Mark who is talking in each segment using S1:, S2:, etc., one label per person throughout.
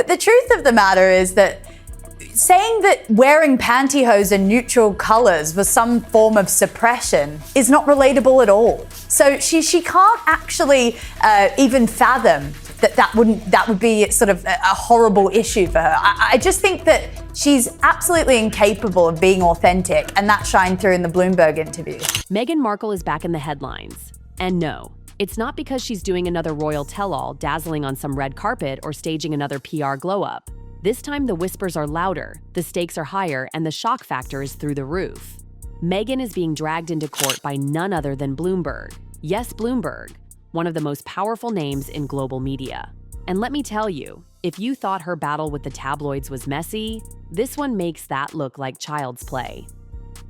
S1: But the truth of the matter is that saying that wearing pantyhose in neutral colors was some form of suppression is not relatable at all. So she can't actually even fathom that would be sort of a horrible issue for her. I just think that she's absolutely incapable of being authentic, and that shined through in the Bloomberg interview.
S2: Meghan Markle is back in the headlines. And no, it's not because she's doing another royal tell-all, dazzling on some red carpet, or staging another PR glow-up. This time the whispers are louder, the stakes are higher, and the shock factor is through the roof. Meghan is being dragged into court by none other than Bloomberg. Yes, Bloomberg, one of the most powerful names in global media. And let me tell you, if you thought her battle with the tabloids was messy, this one makes that look like child's play.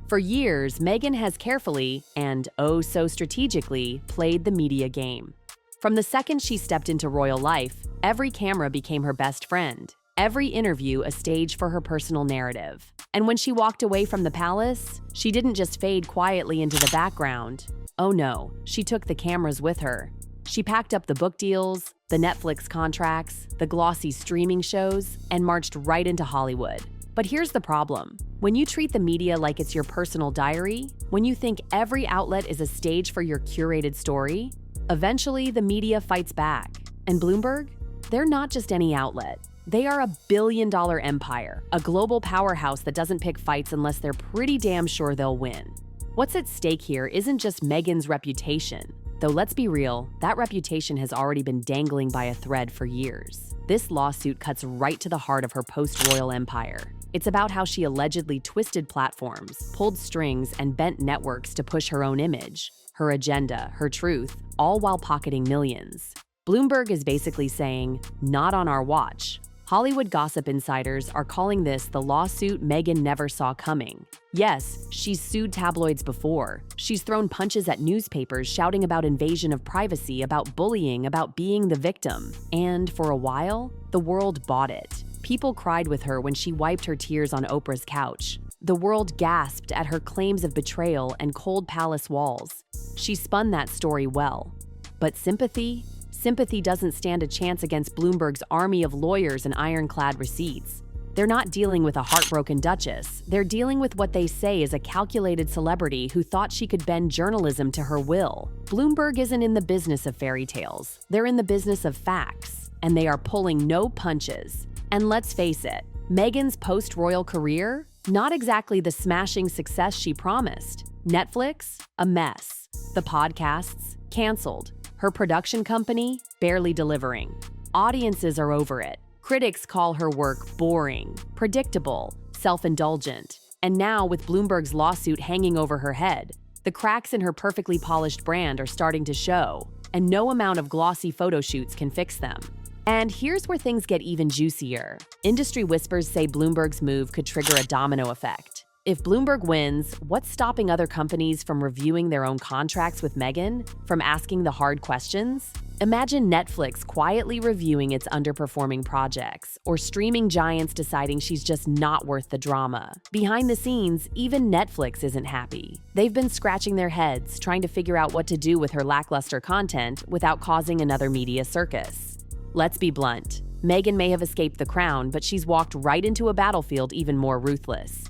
S2: For years, Meghan has carefully, and oh so strategically, played the media game. From the second she stepped into royal life, every camera became her best friend. Every interview a stage for her personal narrative. And when she walked away from the palace, she didn't just fade quietly into the background. Oh no, she took the cameras with her. She packed up the book deals, the Netflix contracts, the glossy streaming shows, and marched right into Hollywood. But here's the problem. When you treat the media like it's your personal diary, when you think every outlet is a stage for your curated story, eventually the media fights back. And Bloomberg? They're not just any outlet. They are a billion-dollar empire, a global powerhouse that doesn't pick fights unless they're pretty damn sure they'll win. What's at stake here isn't just Meghan's reputation. Though let's be real, that reputation has already been dangling by a thread for years. This lawsuit cuts right to the heart of her post-royal empire. It's about how she allegedly twisted platforms, pulled strings, and bent networks to push her own image, her agenda, her truth, all while pocketing millions. Bloomberg is basically saying, not on our watch. Hollywood gossip insiders are calling this the lawsuit Meghan never saw coming. Yes, she's sued tabloids before. She's thrown punches at newspapers shouting about invasion of privacy, about bullying, about being the victim. And for a while, the world bought it. People cried with her when she wiped her tears on Oprah's couch. The world gasped at her claims of betrayal and cold palace walls. She spun that story well. But sympathy? Sympathy doesn't stand a chance against Bloomberg's army of lawyers and ironclad receipts. They're not dealing with a heartbroken duchess. They're dealing with what they say is a calculated celebrity who thought she could bend journalism to her will. Bloomberg isn't in the business of fairy tales. They're in the business of facts, and they are pulling no punches. And let's face it, Meghan's post-royal career? Not exactly the smashing success she promised. Netflix? A mess. The podcasts? Canceled. Her production company? Barely delivering. Audiences are over it. Critics call her work boring, predictable, self-indulgent. And now, with Bloomberg's lawsuit hanging over her head, the cracks in her perfectly polished brand are starting to show, and no amount of glossy photo shoots can fix them. And here's where things get even juicier. Industry whispers say Bloomberg's move could trigger a domino effect. If Bloomberg wins, what's stopping other companies from reviewing their own contracts with Meghan? From asking the hard questions? Imagine Netflix quietly reviewing its underperforming projects, or streaming giants deciding she's just not worth the drama. Behind the scenes, even Netflix isn't happy. They've been scratching their heads, trying to figure out what to do with her lackluster content without causing another media circus. Let's be blunt. Meghan may have escaped the crown, but she's walked right into a battlefield even more ruthless.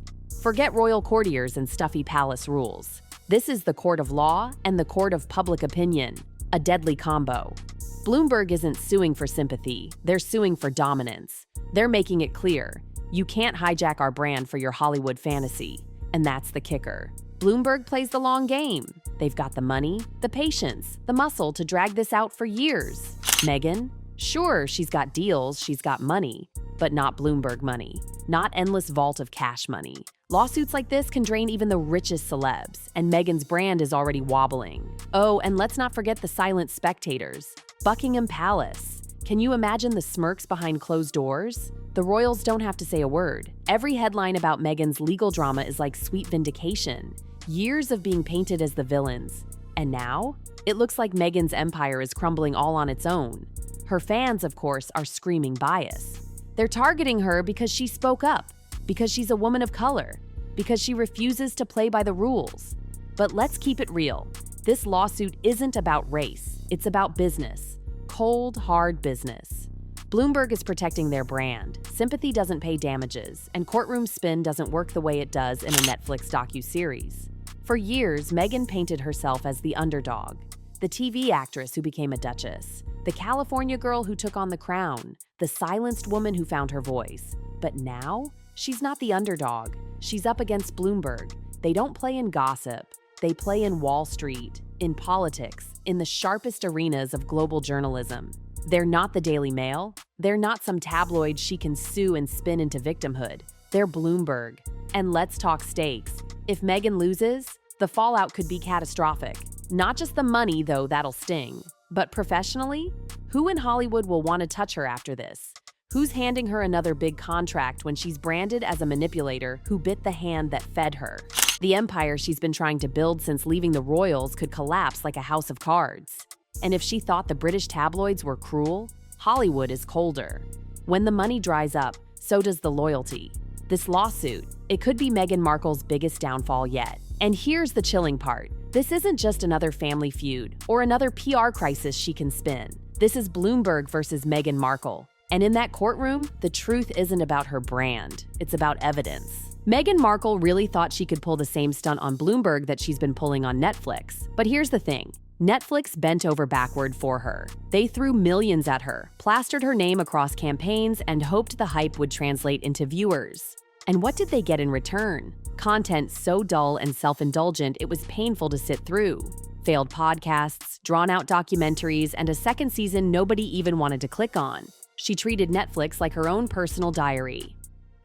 S2: Forget royal courtiers and stuffy palace rules. This is the court of law and the court of public opinion, a deadly combo. Bloomberg isn't suing for sympathy, they're suing for dominance. They're making it clear, you can't hijack our brand for your Hollywood fantasy. And that's the kicker. Bloomberg plays the long game. They've got the money, the patience, the muscle to drag this out for years. Meghan? Sure, she's got deals, she's got money, but not Bloomberg money, not endless vault of cash money. Lawsuits like this can drain even the richest celebs, and Meghan's brand is already wobbling. Oh, and let's not forget the silent spectators. Buckingham Palace. Can you imagine the smirks behind closed doors? The royals don't have to say a word. Every headline about Meghan's legal drama is like sweet vindication. Years of being painted as the villains. And now? It looks like Meghan's empire is crumbling all on its own. Her fans, of course, are screaming bias. They're targeting her because she spoke up, because she's a woman of color, because she refuses to play by the rules. But let's keep it real. This lawsuit isn't about race. It's about business. Cold, hard business. Bloomberg is protecting their brand. Sympathy doesn't pay damages, and courtroom spin doesn't work the way it does in a Netflix docuseries. For years, Meghan painted herself as the underdog, the TV actress who became a duchess, the California girl who took on the crown, the silenced woman who found her voice. But now, she's not the underdog. She's up against Bloomberg. They don't play in gossip. They play in Wall Street, in politics, in the sharpest arenas of global journalism. They're not the Daily Mail. They're not some tabloid she can sue and spin into victimhood. They're Bloomberg. And let's talk stakes. If Meghan loses, the fallout could be catastrophic. Not just the money, though, that'll sting. But professionally, who in Hollywood will want to touch her after this? Who's handing her another big contract when she's branded as a manipulator who bit the hand that fed her? The empire she's been trying to build since leaving the royals could collapse like a house of cards. And if she thought the British tabloids were cruel, Hollywood is colder. When the money dries up, so does the loyalty. This lawsuit, it could be Meghan Markle's biggest downfall yet. And here's the chilling part. This isn't just another family feud or another PR crisis she can spin. This is Bloomberg versus Meghan Markle. And in that courtroom, the truth isn't about her brand. It's about evidence. Meghan Markle really thought she could pull the same stunt on Bloomberg that she's been pulling on Netflix. But here's the thing. Netflix bent over backward for her. They threw millions at her, plastered her name across campaigns, and hoped the hype would translate into viewers. And what did they get in return? Content so dull and self-indulgent it was painful to sit through. Failed podcasts, drawn-out documentaries, and a second season nobody even wanted to click on. She treated Netflix like her own personal diary.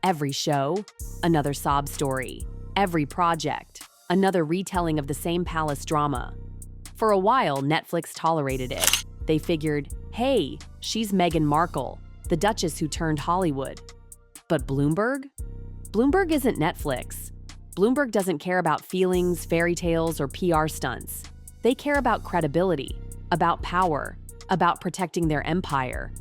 S2: Every show, another sob story. Every project, another retelling of the same palace drama. For a while, Netflix tolerated it. They figured, hey, she's Meghan Markle, the Duchess who turned Hollywood. But Bloomberg? Bloomberg isn't Netflix. Bloomberg doesn't care about feelings, fairy tales, or PR stunts. They care about credibility, about power, about protecting their empire.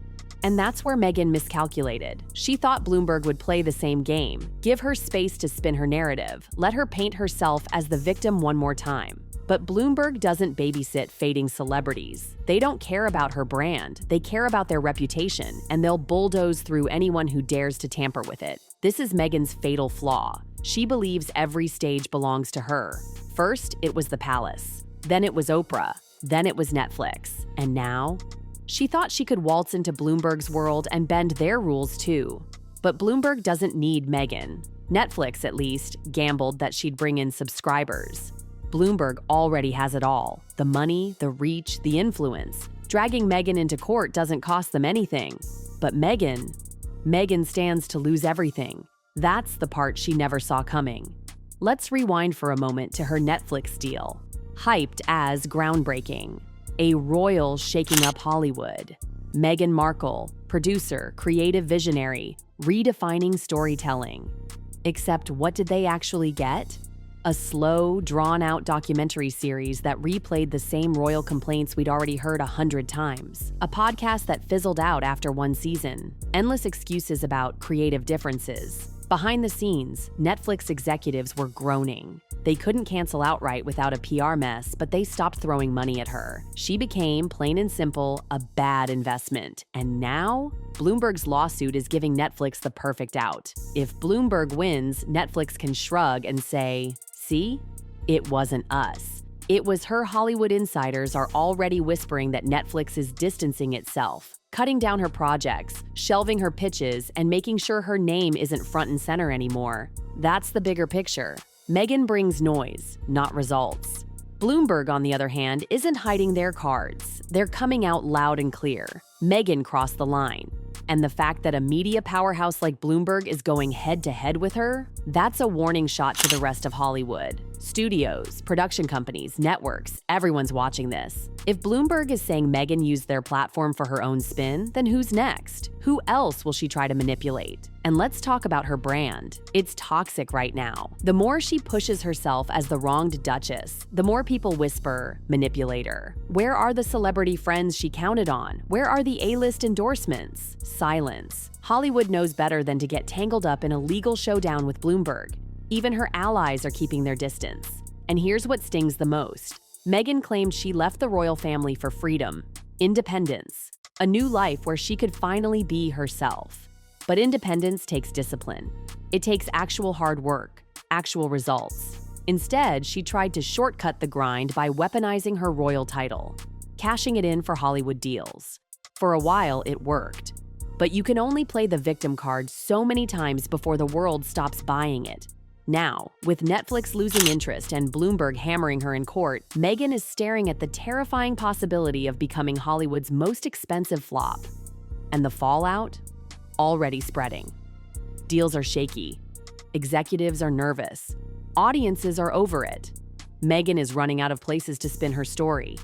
S2: And that's where Meghan miscalculated. She thought Bloomberg would play the same game, give her space to spin her narrative, let her paint herself as the victim one more time. But Bloomberg doesn't babysit fading celebrities. They don't care about her brand. They care about their reputation, and they'll bulldoze through anyone who dares to tamper with it. This is Meghan's fatal flaw. She believes every stage belongs to her. First, it was the palace. Then it was Oprah. Then it was Netflix. And now? She thought she could waltz into Bloomberg's world and bend their rules too. But Bloomberg doesn't need Meghan. Netflix, at least, gambled that she'd bring in subscribers. Bloomberg already has it all. The money, the reach, the influence. Dragging Meghan into court doesn't cost them anything. But Meghan stands to lose everything. That's the part she never saw coming. Let's rewind for a moment to her Netflix deal. Hyped as groundbreaking. A royal shaking up Hollywood. Meghan Markle, producer, creative visionary, redefining storytelling. Except what did they actually get? A slow, drawn-out documentary series that replayed the same royal complaints we'd already heard 100 times. A podcast that fizzled out after one season. Endless excuses about creative differences. Behind the scenes, Netflix executives were groaning. They couldn't cancel outright without a PR mess, but they stopped throwing money at her. She became, plain and simple, a bad investment. And now, Bloomberg's lawsuit is giving Netflix the perfect out. If Bloomberg wins, Netflix can shrug and say, see, it wasn't us. It was her. Hollywood insiders are already whispering that Netflix is distancing itself, cutting down her projects, shelving her pitches, and making sure her name isn't front and center anymore. That's the bigger picture. Meghan brings noise, not results. Bloomberg, on the other hand, isn't hiding their cards. They're coming out loud and clear. Meghan crossed the line. And the fact that a media powerhouse like Bloomberg is going head-to-head with her, that's a warning shot to the rest of Hollywood. Studios, production companies, networks, everyone's watching this. If Bloomberg is saying Meghan used their platform for her own spin, then who's next? Who else will she try to manipulate? And let's talk about her brand. It's toxic right now. The more she pushes herself as the wronged duchess, the more people whisper, manipulator. Where are the celebrity friends she counted on? Where are the A-list endorsements? Silence. Hollywood knows better than to get tangled up in a legal showdown with Bloomberg. Even her allies are keeping their distance. And here's what stings the most. Meghan claimed she left the royal family for freedom, independence. a new life where she could finally be herself. But independence takes discipline. It takes actual hard work, actual results. Instead, she tried to shortcut the grind by weaponizing her royal title, cashing it in for Hollywood deals. For a while, it worked. But you can only play the victim card so many times before the world stops buying it. Now, with Netflix losing interest and Bloomberg hammering her in court, Meghan is staring at the terrifying possibility of becoming Hollywood's most expensive flop. And the fallout? Already spreading. Deals are shaky. Executives are nervous. Audiences are over it. Meghan is running out of places to spin her story.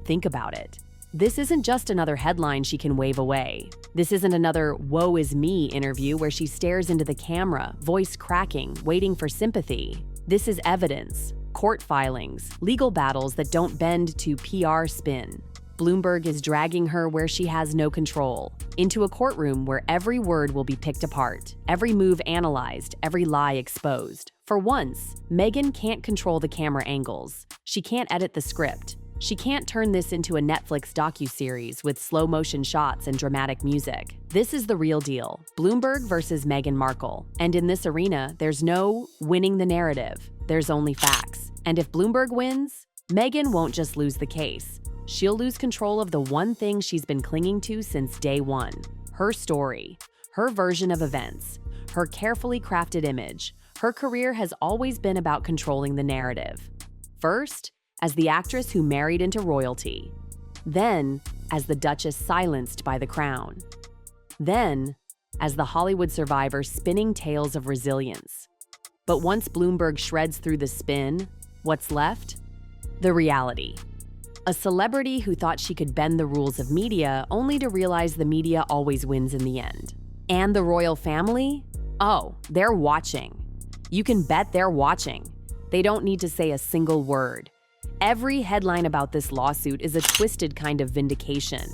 S2: Think about it. This isn't just another headline she can wave away. This isn't another woe is me interview where she stares into the camera, voice cracking, waiting for sympathy. This is evidence, court filings, legal battles that don't bend to PR spin. Bloomberg is dragging her where she has no control, into a courtroom where every word will be picked apart, every move analyzed, every lie exposed. For once, Meghan can't control the camera angles. She can't edit the script. She can't turn this into a Netflix docuseries with slow-motion shots and dramatic music. This is the real deal, Bloomberg versus Meghan Markle. And in this arena, there's no winning the narrative. There's only facts. And if Bloomberg wins, Meghan won't just lose the case. She'll lose control of the one thing she's been clinging to since day one. Her story, her version of events, her carefully crafted image. Her career has always been about controlling the narrative. First, as the actress who married into royalty. Then, as the Duchess silenced by the crown. Then, as the Hollywood survivor spinning tales of resilience. But once Bloomberg shreds through the spin, what's left? The reality. A celebrity who thought she could bend the rules of media only to realize the media always wins in the end. And the royal family? Oh, they're watching. You can bet they're watching. They don't need to say a single word. Every headline about this lawsuit is a twisted kind of vindication.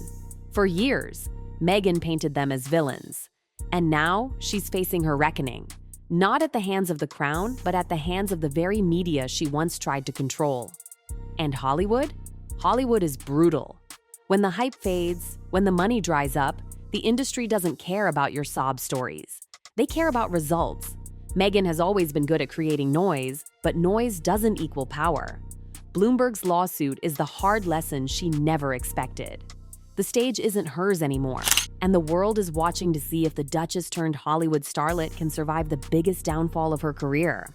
S2: For years, Meghan painted them as villains. And now she's facing her reckoning. Not at the hands of the crown, but at the hands of the very media she once tried to control. And Hollywood? Hollywood is brutal. When the hype fades, when the money dries up, the industry doesn't care about your sob stories. They care about results. Meghan has always been good at creating noise, but noise doesn't equal power. Bloomberg's lawsuit is the hard lesson she never expected. The stage isn't hers anymore, and the world is watching to see if the Duchess turned Hollywood starlet can survive the biggest downfall of her career.